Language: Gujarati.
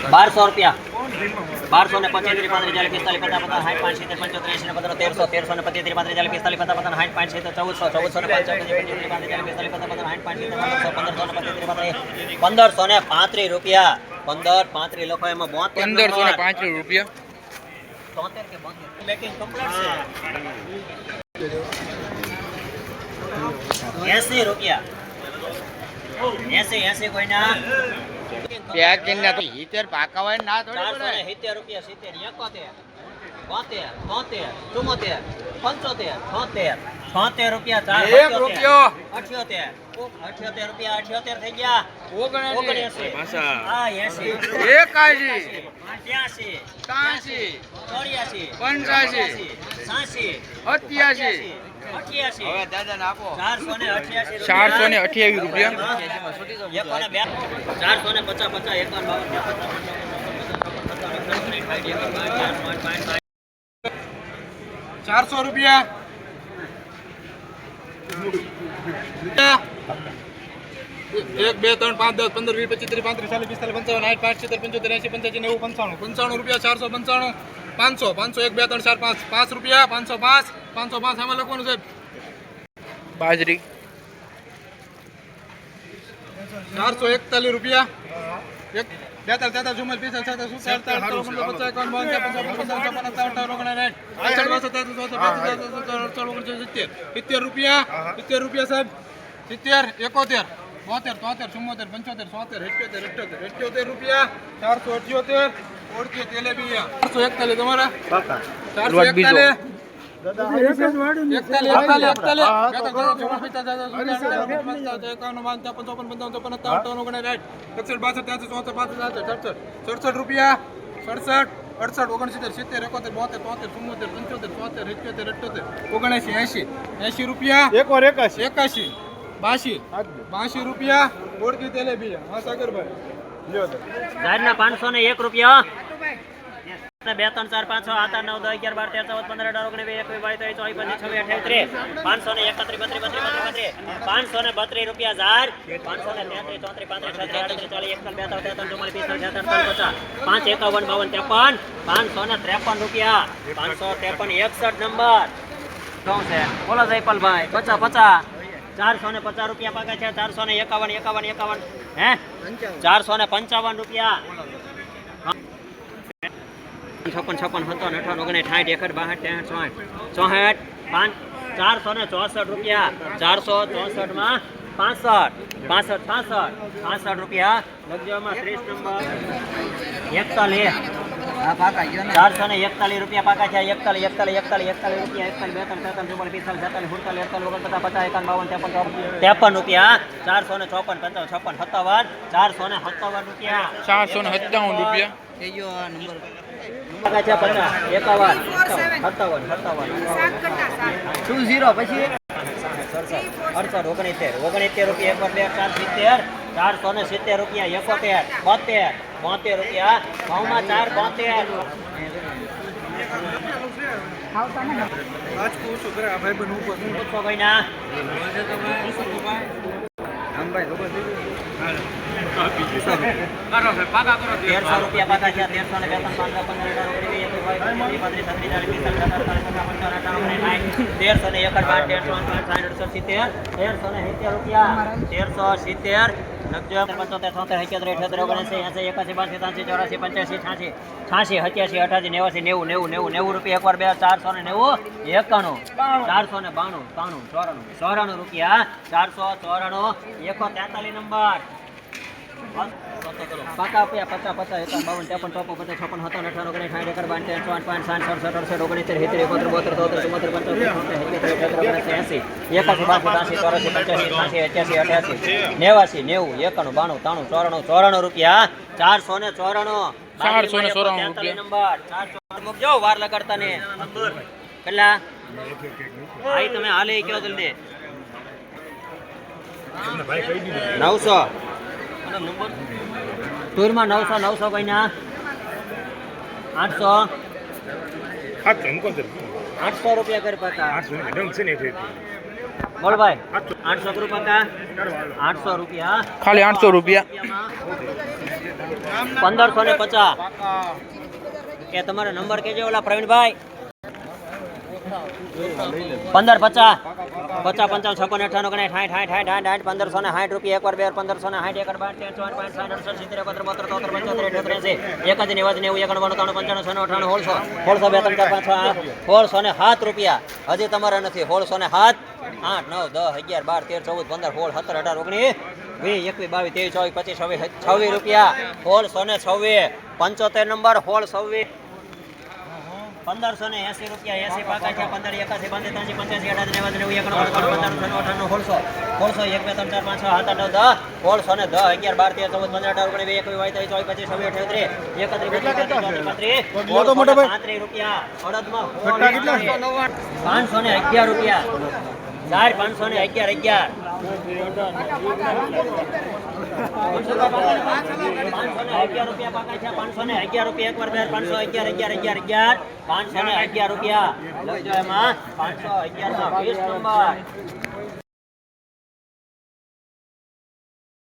1200 रुपया 1200 ને 25 35 40 45 50 50 60 65 70 75 80 90 1300 1300 ને 25 35 40 45 50 50 60 65 1400 ને 35 રૂપિયા 15 35 લખો એમાં 1535 રૂપિયા 73 કે 72 બેકિંગ કમ્પ્લીટ છે 80 રૂપિયા 80 કોઈના ત્યાં કેના તો હીટર પાકાવાય ના થોડી પડે 470 રૂપિયા 70 71 72 73 74 75 રૂપિયા 1 રૂપિયો 78 રૂપિયા 78 થઈ ગયા 79 હા 80 81 83 84 85 87 88 હવે દાદા ને આપો 488 રૂપિયા 400 રૂપિયા 1 2 3 5 10 15 20 25 30 35 40 45 55 60 75 80 85 90 95 95 રૂપિયા 495 500 1 2 3 4 5 5 રૂપિયા 505 આમાં લખવાનું સાહેબ બાજરી 441 રૂપિયા 42 43 રૂપિયા 70 સાહેબ 70 71 72 73 74 75 77 78 રૂપિયા 478 ઓળખી તેલેબિયા 441 તમારા 441 રૂપિયા 67 68 69 80 રૂપિયા 81 82 રૂપિયા ઓળખી તેલેબિયા હા સાગરભાઈ ગાયના 501 રૂપિયા 2 3 4 5 6 7 8 9 10 11 12 13 14 15 16 17 18 26 531 રૂપિયા 533 34 35 551 રૂપિયા 553 નંબર શું છે બોલો જયપાલભાઈ 50 450 રૂપિયા પાકા છે 451 હે 455 રૂપિયા 56 57 58 59 60 61 62 63 64 464 રૂપિયા 464 માં 65 રૂપિયા લગજોમાં 30 નંબર 41 આ પાકા ગયો ને 441 રૂપિયા પાકા છે 41 રૂપિયા 53 રૂપિયા 454 રૂપિયા 457 રૂપિયા પાકા છે 50 પછી 69 રૂપિયા 470 રૂપિયા 71 72 રૂપિયા ભાવમાં 1300 રૂપિયા પાકા છે 90 રૂપિયા એકવાર 490 91 492 રૂપિયા 494 143 નંબર પાકા આપ્યા 50 51 52 53 54 55 રૂપિયા 494 નંબર મૂકજો વાર લગાડતા ને કેટલા ભાઈ તમે હાલે કયો જલ્દી 900 ટૂરમાં 900 કઈના 800 રૂપિયા કરી પાકા બોલ ભાઈ 800 રૂપિયા 800 રૂપિયા ખાલી 800 રૂપિયા 1550 કે તમારો નંબર કેજો ઓલા પ્રવીણભાઈ 1550 50 55 56 58 60 1560 રૂપિયા એકવાર બે 1560 એકવાર 12 13 14 15 60 70 71 72 1607 રૂપિયા હજી તમારે નથી 1607 8 9 10 11 12 13 14 15 16 17 18 19 20 21 22 23 24 25 26 26 રૂપિયા 1626 75 નંબર 1626 1580 રૂપિયા 80 પાકા છે 15 81 82 83 85 રૂપિયા અડદમાં 511 રૂપિયા 511 રૂપિયા પાકા છે 511 રૂપિયા એકવાર 511 511 રૂપિયા લખજો એમાં 511 માં 20 નંબર